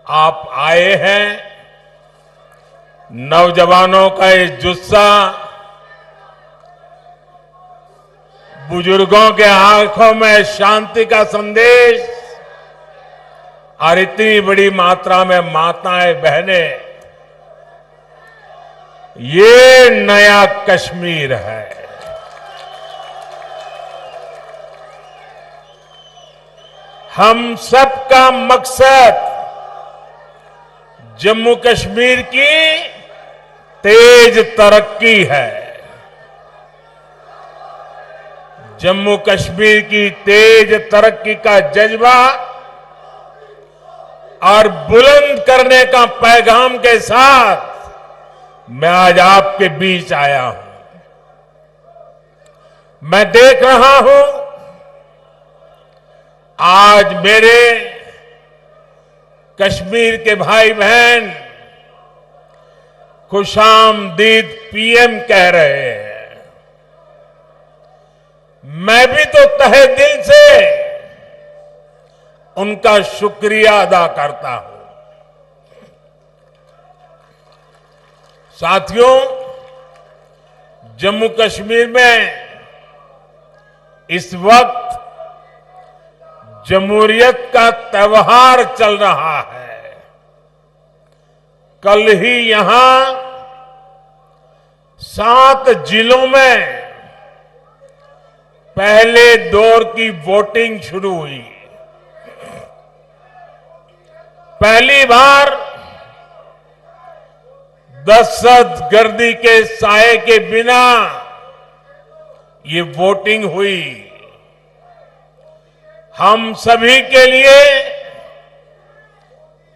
आप आए हैं, नौजवानों का ये जुस्सा, बुजुर्गों के आंखों में शांति का संदेश और इतनी बड़ी मात्रा में माताएं बहनें, ये नया कश्मीर है। हम सबका मकसद जम्मू कश्मीर की तेज तरक्की है। जम्मू कश्मीर की तेज तरक्की का जज्बा और बुलंद करने का पैगाम के साथ मैं आज आपके बीच आया हूं। मैं देख रहा हूं आज मेरे कश्मीर के भाई बहन खुशामदीद पीएम कह रहे हैं। मैं भी तो तहे दिल से उनका शुक्रिया अदा करता हूं। साथियों, जम्मू कश्मीर में इस वक्त जमहूरियत का त्योहार चल रहा है। कल ही यहां 7 जिलों में पहले दौर की वोटिंग शुरू हुई। पहली बार दहशतगर्दी के साए के बिना ये वोटिंग हुई। हम सभी के लिए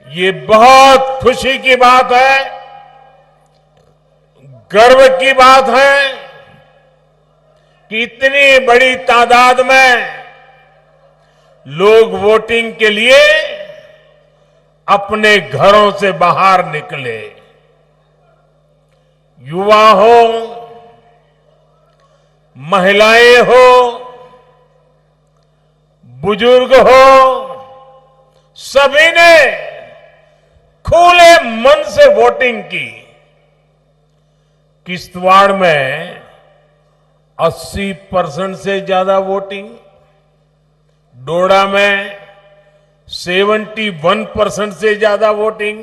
ये बहुत खुशी की बात है, गर्व की बात है कि इतनी बड़ी तादाद में लोग वोटिंग के लिए अपने घरों से बाहर निकले। युवा हो, महिलाएं हो, बुजुर्ग हो, सभी ने खुले मन से वोटिंग की। किश्तवाड़ में 80% से ज्यादा वोटिंग, डोडा में 71% से ज्यादा वोटिंग,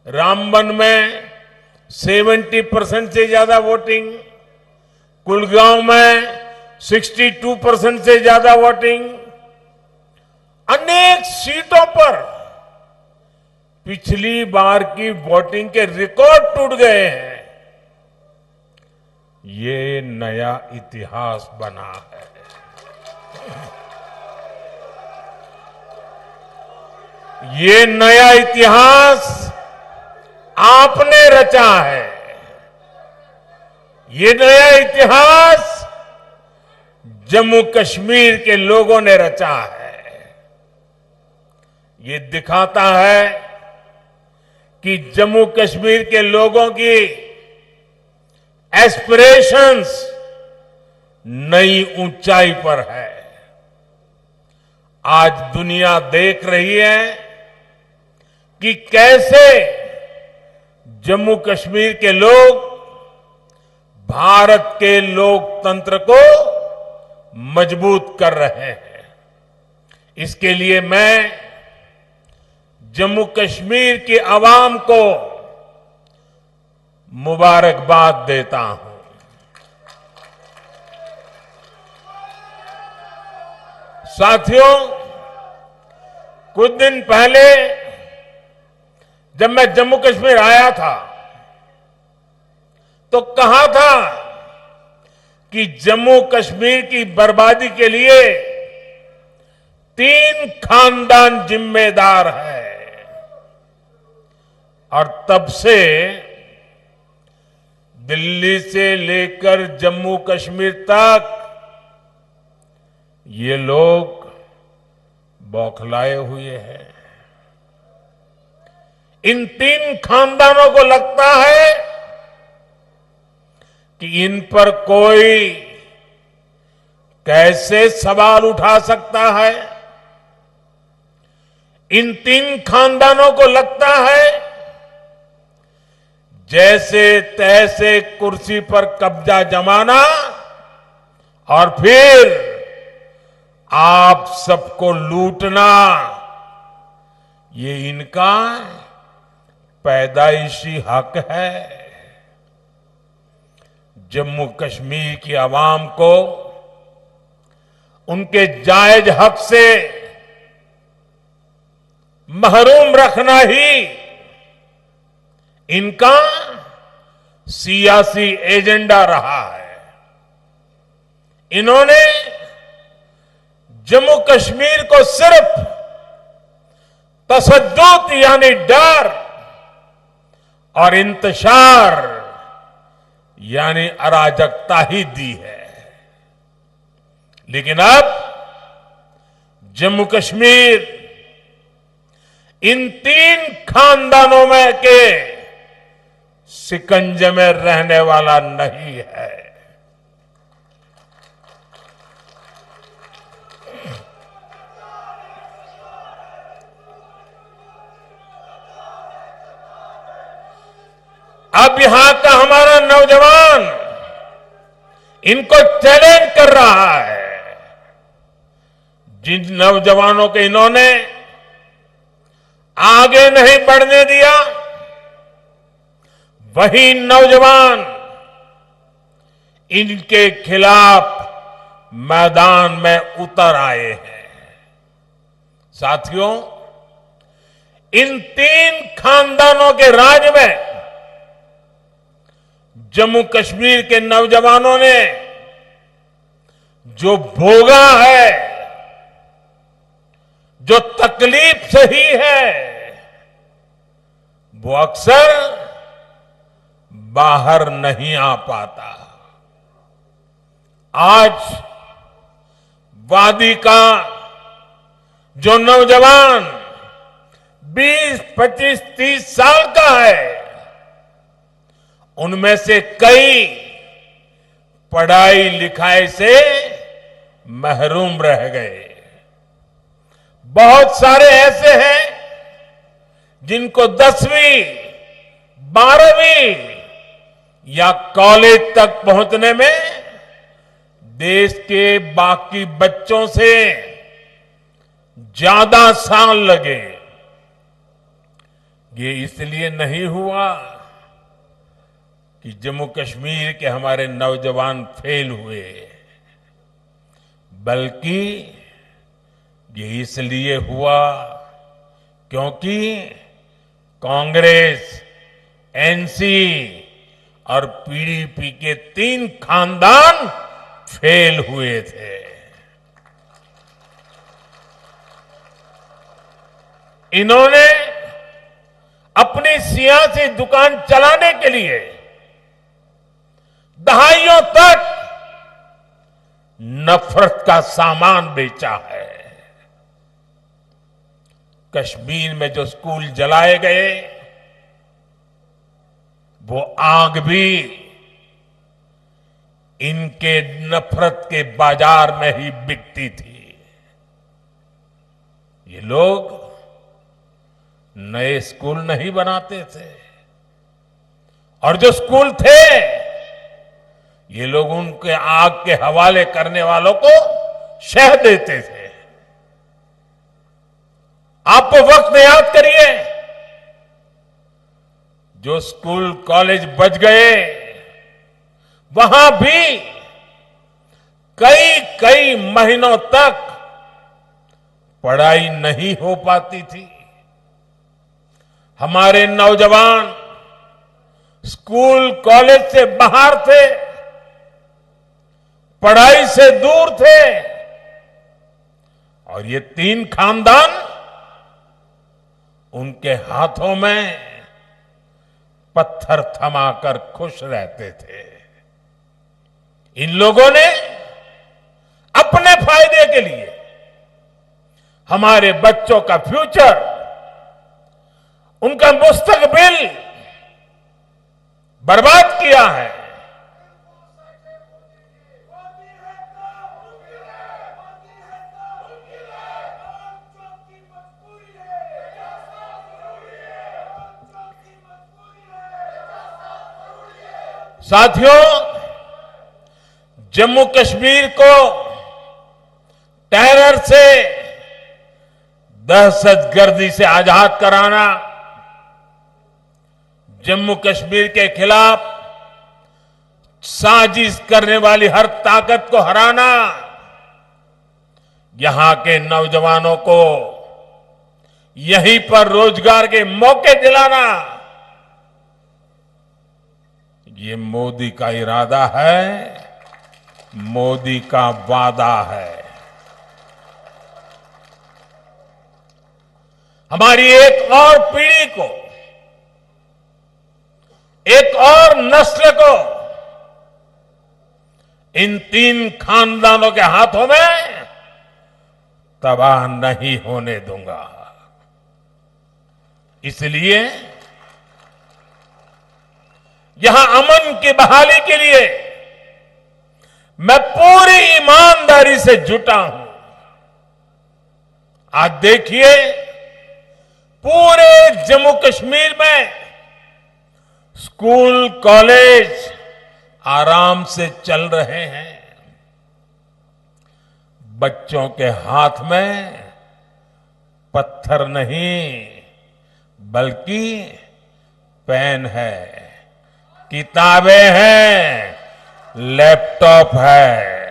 रामबन में 70% से ज्यादा वोटिंग, कुलगांव में 62% से ज्यादा वोटिंग। अनेक सीटों पर पिछली बार की वोटिंग के रिकॉर्ड टूट गए हैं। ये नया इतिहास बना है। ये नया इतिहास आपने रचा है। ये नया इतिहास जम्मू कश्मीर के लोगों ने रचा है। ये दिखाता है कि जम्मू कश्मीर के लोगों की एस्पिरेशंस नई ऊंचाई पर है। आज दुनिया देख रही है कि कैसे जम्मू कश्मीर के लोग भारत के लोकतंत्र को मजबूत कर रहे हैं। इसके लिए मैं जम्मू कश्मीर की आवाम को मुबारकबाद देता हूं। साथियों, कुछ दिन पहले जब मैं जम्मू कश्मीर आया था तो कहा था कि जम्मू कश्मीर की बर्बादी के लिए 3 खानदान जिम्मेदार है। और तब से दिल्ली से लेकर जम्मू कश्मीर तक ये लोग बौखलाए हुए हैं। इन 3 खानदानों को लगता है कि इन पर कोई कैसे सवाल उठा सकता है। इन तीन खानदानों को लगता है जैसे तैसे कुर्सी पर कब्जा जमाना और फिर आप सबको लूटना, ये इनका पैदाइशी हक है। जम्मू कश्मीर की आवाम को उनके जायज हक से महरूम रखना ही इनका सियासी एजेंडा रहा है। इन्होंने जम्मू कश्मीर को सिर्फ तसद्दुद यानी डर और इंतशार यानी अराजकता ही दी है। लेकिन अब जम्मू कश्मीर इन तीन खानदानों में के शिकंजे में रहने वाला नहीं है। अब यहां का हमारा नौजवान इनको चैलेंज कर रहा है। जिन नौजवानों के इन्होंने आगे नहीं बढ़ने दिया, वही नौजवान इनके खिलाफ मैदान में उतर आए हैं। साथियों, इन तीन खानदानों के राज में जम्मू कश्मीर के नौजवानों ने जो भोगा है, जो तकलीफ सही है, वो अक्सर बाहर नहीं आ पाता। आज वादी का जो नौजवान 20, 25, 30 साल का है, उनमें से कई पढ़ाई लिखाई से महरूम रह गए। बहुत सारे ऐसे हैं जिनको 10वीं, 12वीं या कॉलेज तक पहुंचने में देश के बाकी बच्चों से ज्यादा साल लगे। ये इसलिए नहीं हुआ कि जम्मू कश्मीर के हमारे नौजवान फेल हुए, बल्कि ये इसलिए हुआ क्योंकि कांग्रेस, एनसी और पीडीपी के तीन खानदान फेल हुए थे। इन्होंने अपनी सियासी दुकान चलाने के लिए दहाइयों तक नफरत का सामान बेचा है। कश्मीर में जो स्कूल जलाए गए, वो आग भी इनके नफरत के बाजार में ही बिकती थी। ये लोग नए स्कूल नहीं बनाते थे, और जो स्कूल थे, ये लोग उनके आग के हवाले करने वालों को शह देते थे। आप वक्त में याद करिए, जो स्कूल कॉलेज बच गए, वहां भी कई कई महीनों तक पढ़ाई नहीं हो पाती थी। हमारे नौजवान स्कूल कॉलेज से बाहर थे, पढ़ाई से दूर थे, और ये तीन खानदान उनके हाथों में पत्थर थमाकर खुश रहते थे। इन लोगों ने अपने फायदे के लिए हमारे बच्चों का फ्यूचर, उनका मुस्तकबिल बर्बाद किया है। साथियों, जम्मू कश्मीर को टेरर से, दहशतगर्दी से आजाद कराना, जम्मू कश्मीर के खिलाफ साजिश करने वाली हर ताकत को हराना, यहां के नौजवानों को यहीं पर रोजगार के मौके दिलाना, ये मोदी का इरादा है, मोदी का वादा है। हमारी एक और पीढ़ी को, एक और नस्ल को इन 3 खानदानों के हाथों में तबाह नहीं होने दूंगा। इसलिए यहां अमन की बहाली के लिए मैं पूरी ईमानदारी से जुटा हूं। आज देखिए, पूरे जम्मू कश्मीर में स्कूल, कॉलेज आराम से चल रहे हैं। बच्चों के हाथ में पत्थर नहीं, बल्कि पेन है, किताबें हैं, लैपटॉप है।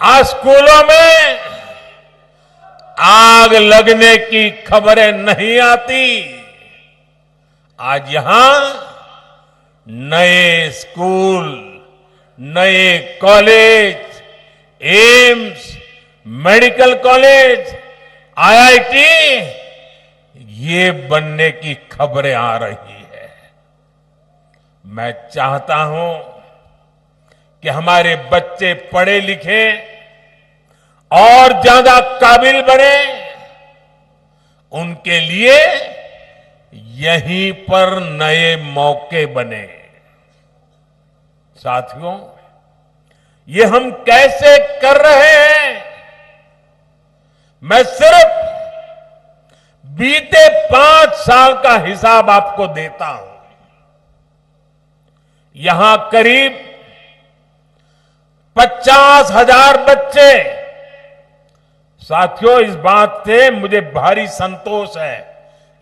आज स्कूलों में आग लगने की खबरें नहीं आती। आज यहां नए स्कूल, नए college, AIIMS, medical college, IIT, ये बनने की खबरें आ रही है। मैं चाहता हूं कि हमारे बच्चे पढ़े लिखे और ज्यादा काबिल बने, उनके लिए यहीं पर नए मौके बने। साथियों, ये हम कैसे कर रहे हैं? मैं सिर्फ बीते 5 साल का हिसाब आपको देता हूं। यहां करीब 50,000 बच्चे, साथियों, इस बात से मुझे भारी संतोष है,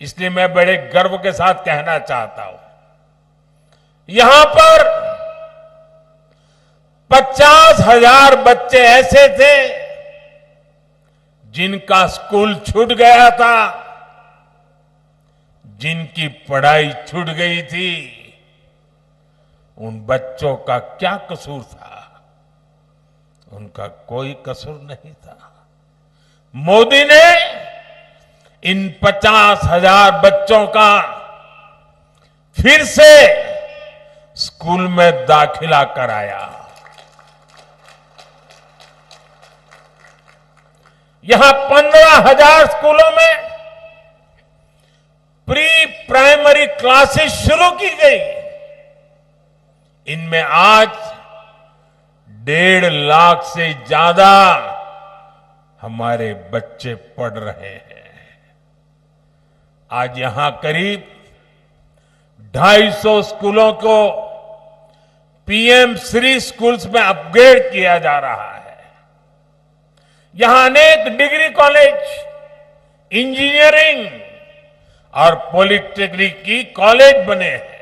इसलिए मैं बड़े गर्व के साथ कहना चाहता हूं, यहां पर 50,000 बच्चे ऐसे थे जिनका स्कूल छूट गया था, जिनकी पढ़ाई छूट गई थी। उन बच्चों का क्या कसूर था? उनका कोई कसूर नहीं था। मोदी ने इन 50,000 बच्चों का फिर से स्कूल में दाखिला कराया। यहां 15,000 स्कूलों में प्री प्राइमरी क्लासेस शुरू की गई। इनमें आज 1.5 लाख से ज्यादा हमारे बच्चे पढ़ रहे हैं। आज यहां करीब 250 स्कूलों को पीएम श्री स्कूल्स में अपग्रेड किया जा रहा है। यहां अनेक डिग्री कॉलेज, इंजीनियरिंग और पॉलिटेक्निक की कॉलेज बने हैं।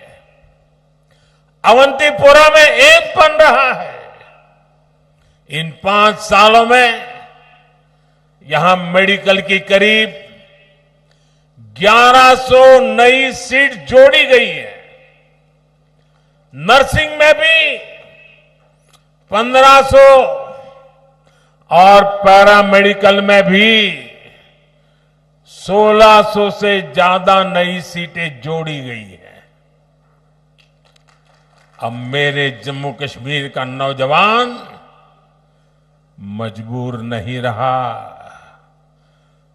अवंतीपुरा में एक बन रहा है। इन 5 सालों में यहां मेडिकल की करीब 1100 नई सीट जोड़ी गई है। नर्सिंग में भी 1500 और पैरामेडिकल में भी 1600 से ज्यादा नई सीटें जोड़ी गई हैं। अब मेरे जम्मू कश्मीर का नौजवान मजबूर नहीं रहा,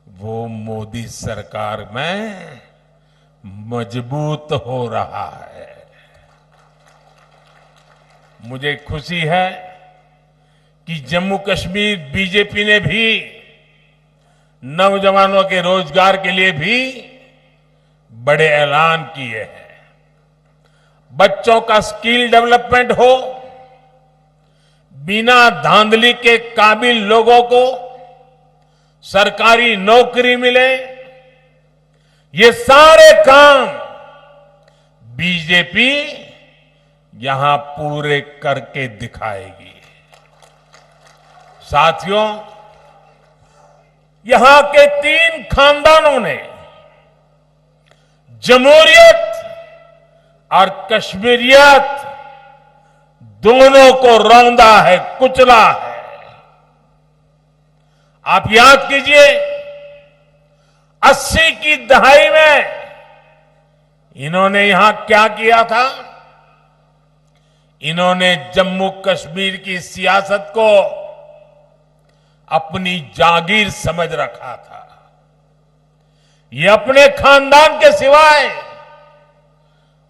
वो मोदी सरकार में मजबूत हो रहा है। मुझे खुशी है कि जम्मू कश्मीर बीजेपी ने भी नौजवानों के रोजगार के लिए भी बड़े ऐलान किए हैं। बच्चों का स्किल डेवलपमेंट हो, बिना धांधली के काबिल लोगों को सरकारी नौकरी मिले, ये सारे काम बीजेपी यहां पूरे करके दिखाएगी। साथियों, यहां के 3 खानदानों ने जमहूरियत और कश्मीरियत दोनों को रौंदा है, कुचला है। आप याद कीजिए, 80 की दहाई में इन्होंने यहां क्या किया था? इन्होंने जम्मू कश्मीर की सियासत को अपनी जागीर समझ रखा था। ये अपने खानदान के सिवाय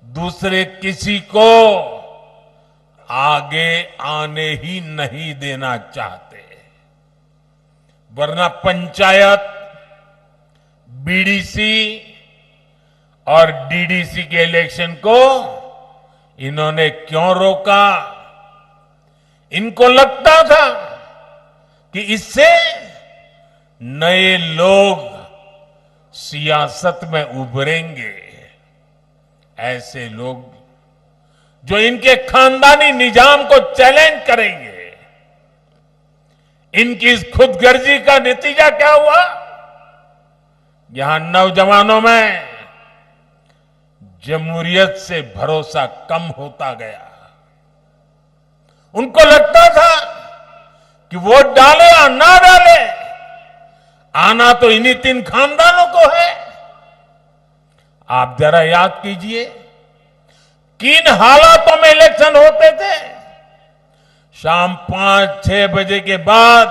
दूसरे किसी को आगे आने ही नहीं देना चाहते, वरना पंचायत, बीडीसी और डीडीसी के इलेक्शन को इन्होंने क्यों रोका? इनको लगता था कि इससे नए लोग सियासत में उभरेंगे। ऐसे लोग जो इनके खानदानी निजाम को चैलेंज करेंगे। इनकी इस खुदगर्जी का नतीजा क्या हुआ? यहां नौजवानों में जमहूरियत से भरोसा कम होता गया। उनको लगता था कि वोट डाले या ना डाले, आना तो इन्हीं 3 खानदानों को है। आप जरा याद कीजिए, किन हालातों में इलेक्शन होते थे। शाम 5-6 बजे के बाद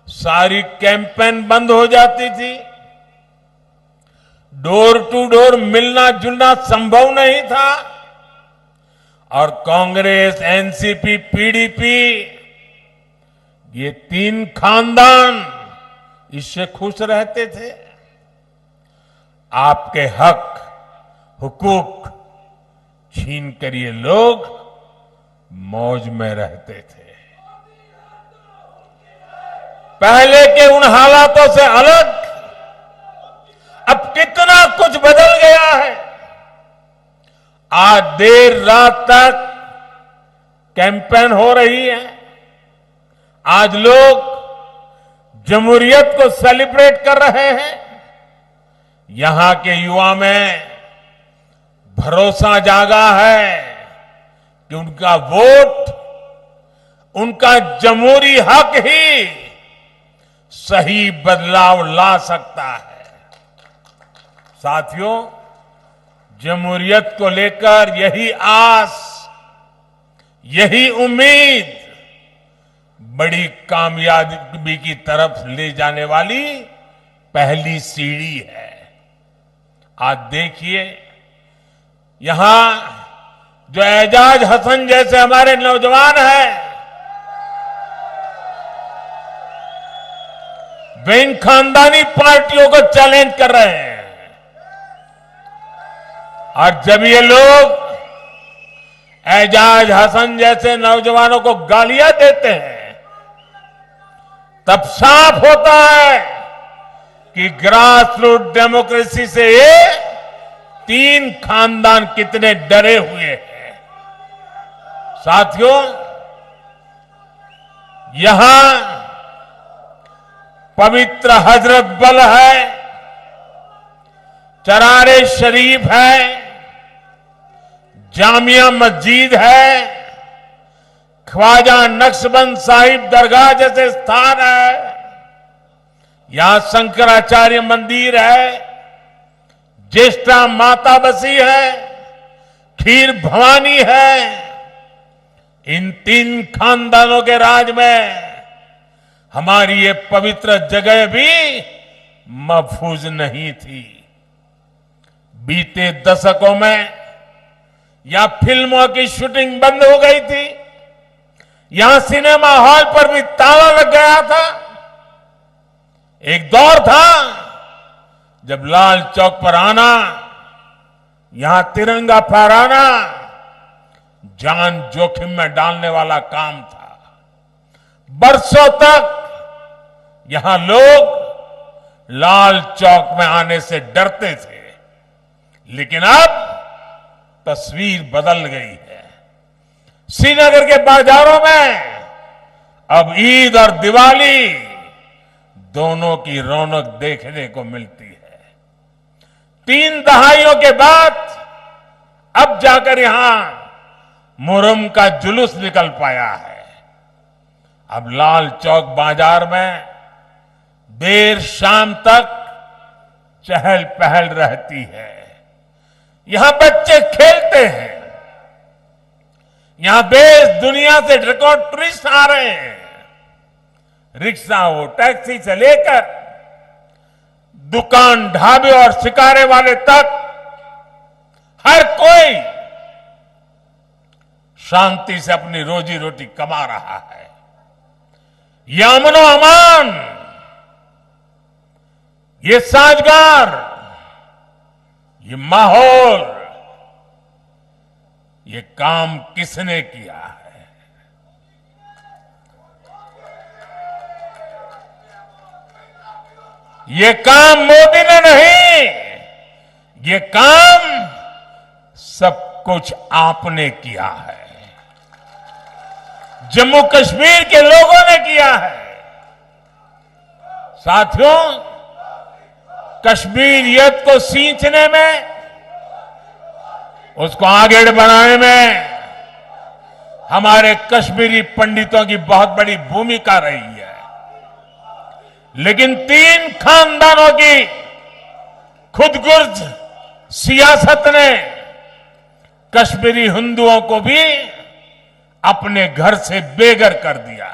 सारी कैंपेन बंद हो जाती थी। डोर टू डोर मिलना जुलना संभव नहीं था और कांग्रेस, एनसीपी, पीडीपी, ये 3 खानदान इससे खुश रहते थे। आपके हक, हुकूक छीन कर ये लोग मौज में रहते थे। पहले के उन हालातों से अलग अब कितना कुछ बदल गया है। आज देर रात तक कैंपेन हो रही है। आज लोग जमहूरियत को सेलिब्रेट कर रहे हैं। यहां के युवा में भरोसा जागा है कि उनका वोट, उनका जमहूरी हक ही सही बदलाव ला सकता है। साथियों, जमहूरियत को लेकर यही आस, यही उम्मीद बड़ी कामयाबी की तरफ ले जाने वाली पहली सीढ़ी है। आज देखिए, यहां जो एजाज हसन जैसे हमारे नौजवान हैं, वे इन खानदानी पार्टियों को चैलेंज कर रहे हैं। और जब ये लोग एजाज हसन जैसे नौजवानों को गालियां देते हैं, तब साफ होता है कि ग्रास रूट डेमोक्रेसी से ये 3 खानदान कितने डरे हुए हैं। साथियों, यहां पवित्र हजरत बल है, चरारे शरीफ है, जामिया मस्जिद है, ख्वाजा नक्शबंद साहिब दरगाह जैसे स्थान है, यहां शंकराचार्य मंदिर है, ज्येष्ठा माता बसी है, खीर भवानी है। इन 3 खानदानों के राज में हमारी ये पवित्र जगह भी महफूज नहीं थी। बीते दशकों में यहां फिल्मों की शूटिंग बंद हो गई थी, यहां सिनेमा हॉल पर भी ताला लग गया था। एक दौर था जब लाल चौक पर आना, यहां तिरंगा फहराना जान जोखिम में डालने वाला काम था। बरसों तक यहां लोग लाल चौक में आने से डरते थे, लेकिन अब तस्वीर बदल गई है। श्रीनगर के बाजारों में अब ईद और दिवाली दोनों की रौनक देखने को मिलती है। 3 दहाइयों के बाद अब जाकर यहां मुहर्रम का जुलूस निकल पाया है। अब लाल चौक बाजार में देर शाम तक चहल पहल रहती है। यहां बच्चे खेलते हैं, यहां देश दुनिया से रिकॉर्ड टूरिस्ट आ रहे हैं। रिक्शा हो, टैक्सी से लेकर दुकान, ढाबे और शिकारे वाले तक हर कोई शांति से अपनी रोजी रोटी कमा रहा है। ये अमनो अमान, ये साजगार, ये माहौल, ये काम किसने किया है? ये काम मोदी ने नहीं, ये काम सब कुछ आपने किया है, जम्मू कश्मीर के लोगों ने किया है। साथियों, कश्मीरियत को सींचने में, उसको आगे बढ़ाने में हमारे कश्मीरी पंडितों की बहुत बड़ी भूमिका रही है। लेकिन 3 खानदानों की खुदगर्ज सियासत ने कश्मीरी हिंदुओं को भी अपने घर से बेघर कर दिया।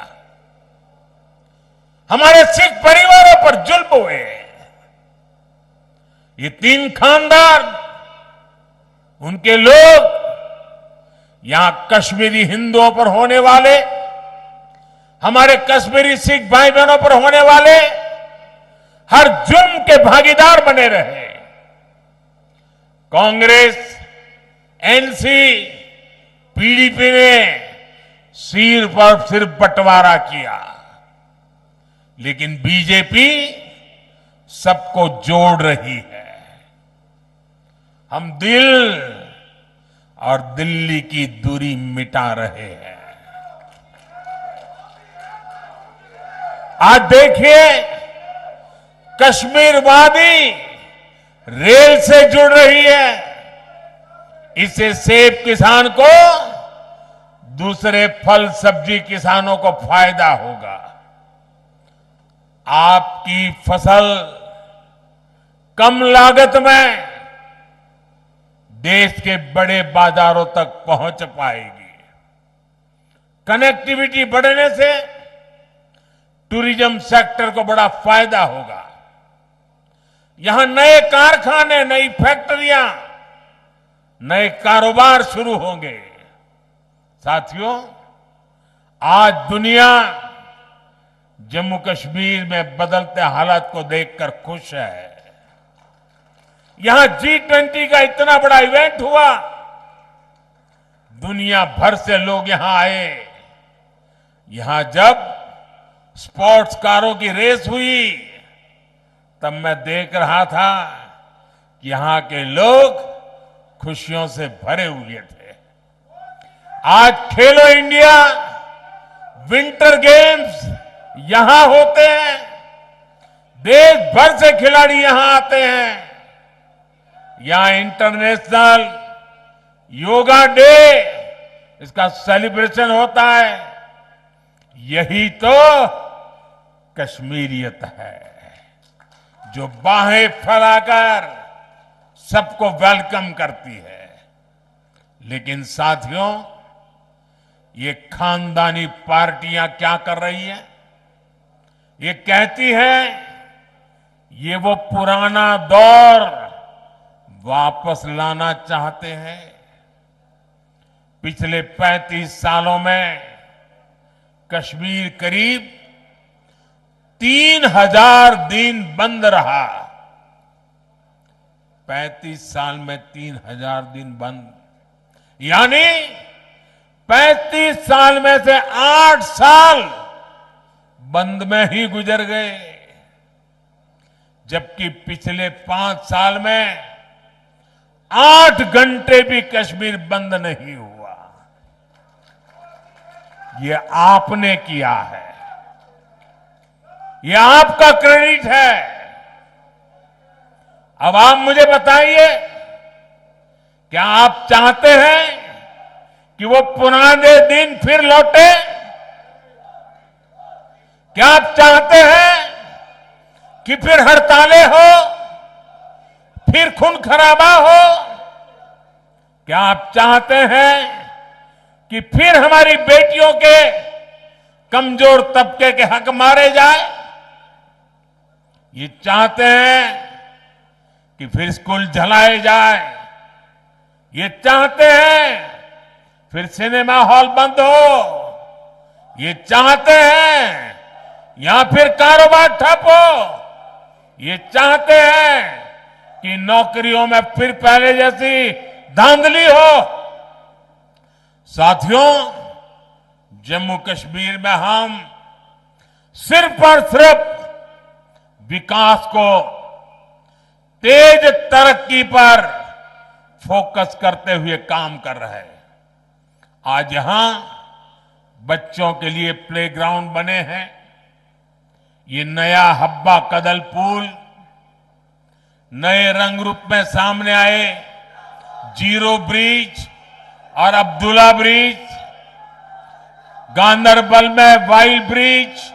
हमारे सिख परिवारों पर जुल्म हुए। ये 3 खानदान, उनके लोग यहां कश्मीरी हिंदुओं पर होने वाले, हमारे कश्मीरी सिख भाई बहनों पर होने वाले हर जुर्म के भागीदार बने रहे। कांग्रेस, एनसी, पीडीपी ने सिर पर सिर बंटवारा किया, लेकिन बीजेपी सबको जोड़ रही है। हम दिल और दिल्ली की दूरी मिटा रहे हैं। आज देखिए, कश्मीर वादी रेल से जुड़ रही है। इससे सेब किसान को, दूसरे फल सब्जी किसानों को फायदा होगा। आपकी फसल कम लागत में देश के बड़े बाजारों तक पहुंच पाएगी। कनेक्टिविटी बढ़ने से टूरिज्म सेक्टर को बड़ा फायदा होगा। यहां नए कारखाने, नई फैक्ट्रियां, नए कारोबार शुरू होंगे। साथियों, आज दुनिया जम्मू कश्मीर में बदलते हालात को देखकर खुश है। यहां G20 का इतना बड़ा इवेंट हुआ, दुनिया भर से लोग यहां आए। यहां जब स्पोर्ट्स कारों की रेस हुई, तब मैं देख रहा था कि यहां के लोग खुशियों से भरे हुए थे। आज खेलो इंडिया विंटर गेम्स यहां होते हैं, देश भर से खिलाड़ी यहां आते हैं। यहां इंटरनेशनल योगा डे, इसका सेलिब्रेशन होता है। यही तो कश्मीरियत है, जो बाहें फैलाकर सबको वेलकम करती है। लेकिन साथियों, ये खानदानी पार्टियां क्या कर रही हैं? ये कहती हैं ये वो पुराना दौर वापस लाना चाहते हैं। पिछले 35 सालों में कश्मीर करीब 3000 दिन बंद रहा। 35 साल में 3,000 दिन बंद, यानी 35 साल में से 8 साल बंद में ही गुजर गए, जबकि पिछले 5 साल में 8 घंटे भी कश्मीर बंद नहीं हुआ। ये आपने किया है, ये आपका क्रेडिट है। अब आप मुझे बताइए, क्या आप चाहते हैं कि वो पुराने दिन फिर लौटे? क्या आप चाहते हैं कि फिर हड़तालें हो, फिर खून खराबा हो? क्या आप चाहते हैं कि फिर हमारी बेटियों के कमजोर तबके के हक मारे जाए? ये चाहते हैं कि फिर स्कूल जलाए जाए? ये चाहते हैं फिर सिनेमा हॉल बंद हो? ये चाहते हैं या फिर कारोबार ठप हो? ये चाहते हैं कि नौकरियों में फिर पहले जैसी धांधली हो? साथियों, जम्मू कश्मीर में हम सिर्फ और सिर्फ विकास को, तेज तरक्की पर फोकस करते हुए काम कर रहे हैं। आज यहां बच्चों के लिए प्लेग्राउंड बने हैं। ये नया हब्बा कदल पुल, नए रंग रूप में सामने आए जीरो ब्रिज और अब्दुल्ला ब्रिज, गांदरबल में वाइल ब्रिज,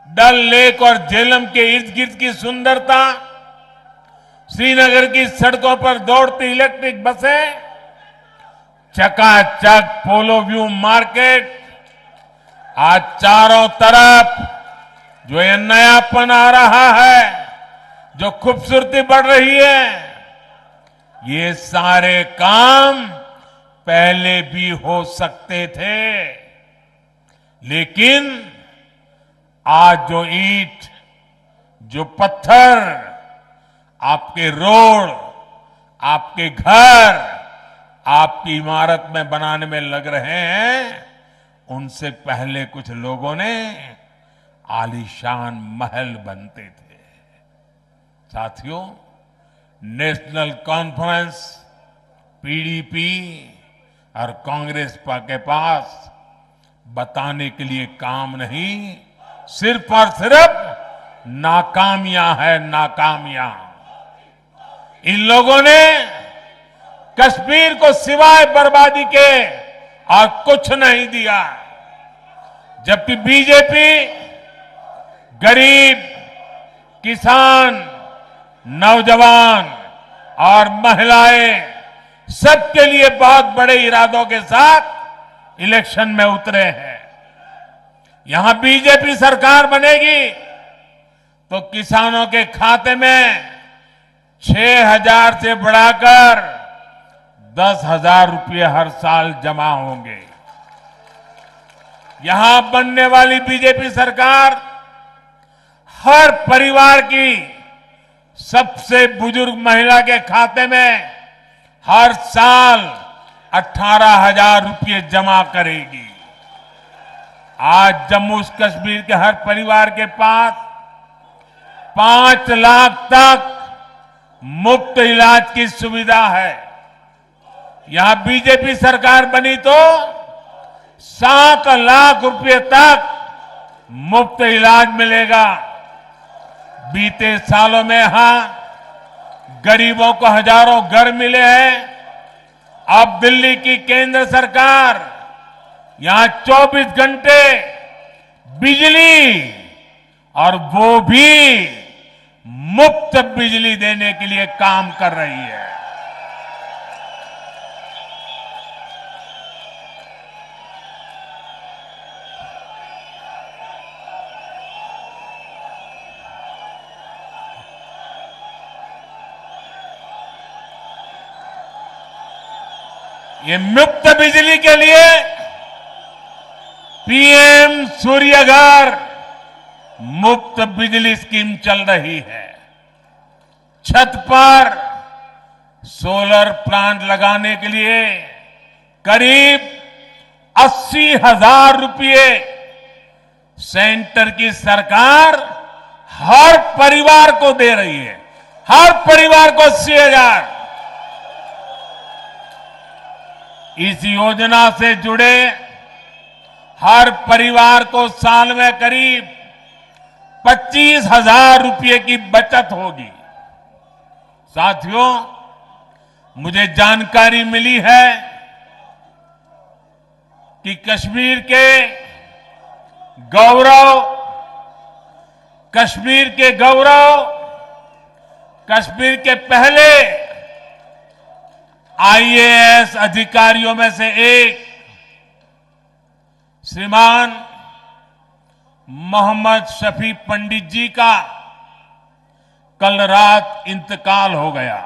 डल लेक और झेलम के इर्द गिर्द की सुंदरता, श्रीनगर की सड़कों पर दौड़ती इलेक्ट्रिक बसें, चकाचक पोलो व्यू मार्केट, आज चारों तरफ जो ये नयापन आ रहा है, जो खूबसूरती बढ़ रही है, ये सारे काम पहले भी हो सकते थे, लेकिन आज जो ईंट, जो पत्थर आपके रोड, आपके घर, आपकी इमारत में बनाने में लग रहे हैं, उनसे पहले कुछ लोगों ने आलीशान महल बनते थे। साथियों, नेशनल कॉन्फ्रेंस, पीडीपी और कांग्रेस के पास बताने के लिए काम नहीं, सिर्फ और सिर्फ नाकामियां है, नाकामियां। इन लोगों ने कश्मीर को सिवाय बर्बादी के और कुछ नहीं दिया, जबकि बीजेपी गरीब, किसान, नौजवान और महिलाएं सबके लिए बहुत बड़े इरादों के साथ इलेक्शन में उतरे हैं। यहां बीजेपी सरकार बनेगी तो किसानों के खाते में 6,000 से बढ़ाकर 10,000 रुपये हर साल जमा होंगे। यहां बनने वाली बीजेपी सरकार हर परिवार की सबसे बुजुर्ग महिला के खाते में हर साल 18,000 रुपये जमा करेगी। आज जम्मू कश्मीर के हर परिवार के पास 5 लाख तक मुफ्त इलाज की सुविधा है। यहां बीजेपी सरकार बनी तो 7 लाख रुपए तक मुफ्त इलाज मिलेगा। बीते सालों में यहां गरीबों को हजारों घर मिले हैं। अब दिल्ली की केंद्र सरकार यहां 24 घंटे बिजली, और वो भी मुफ्त बिजली देने के लिए काम कर रही है। ये मुफ्त बिजली के लिए पीएम सूर्य घर मुफ्त बिजली स्कीम चल रही है। छत पर सोलर प्लांट लगाने के लिए करीब 80,000 रुपये सेंटर की सरकार हर परिवार को दे रही है। हर परिवार को 80,000। इस योजना से जुड़े हर परिवार को साल में करीब 25,000 रुपये की बचत होगी। साथियों, मुझे जानकारी मिली है कि कश्मीर के गौरव, कश्मीर के पहले आईएएस अधिकारियों में से एक श्रीमान मोहम्मद शफी पंडित जी का कल रात इंतकाल हो गया।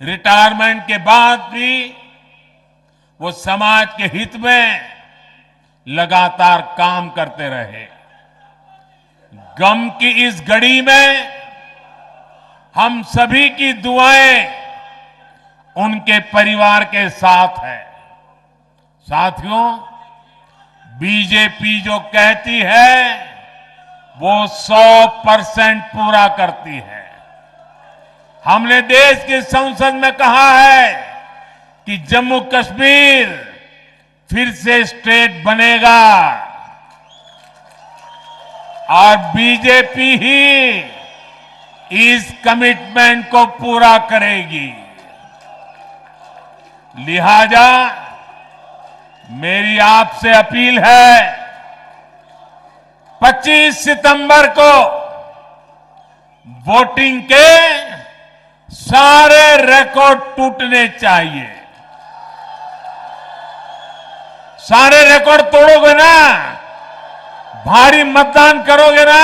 रिटायरमेंट के बाद भी वो समाज के हित में लगातार काम करते रहे। गम की इस घड़ी में हम सभी की दुआएं उनके परिवार के साथ है। साथियों, बीजेपी जो कहती है वो 100% पूरा करती है। हमने देश की संसद में कहा है कि जम्मू कश्मीर फिर से स्टेट बनेगा और बीजेपी ही इस कमिटमेंट को पूरा करेगी। लिहाजा मेरी आपसे अपील है, 25 सितंबर को वोटिंग के सारे रिकॉर्ड टूटने चाहिए। सारे रिकॉर्ड तोड़ोगे ना, भारी मतदान करोगे ना,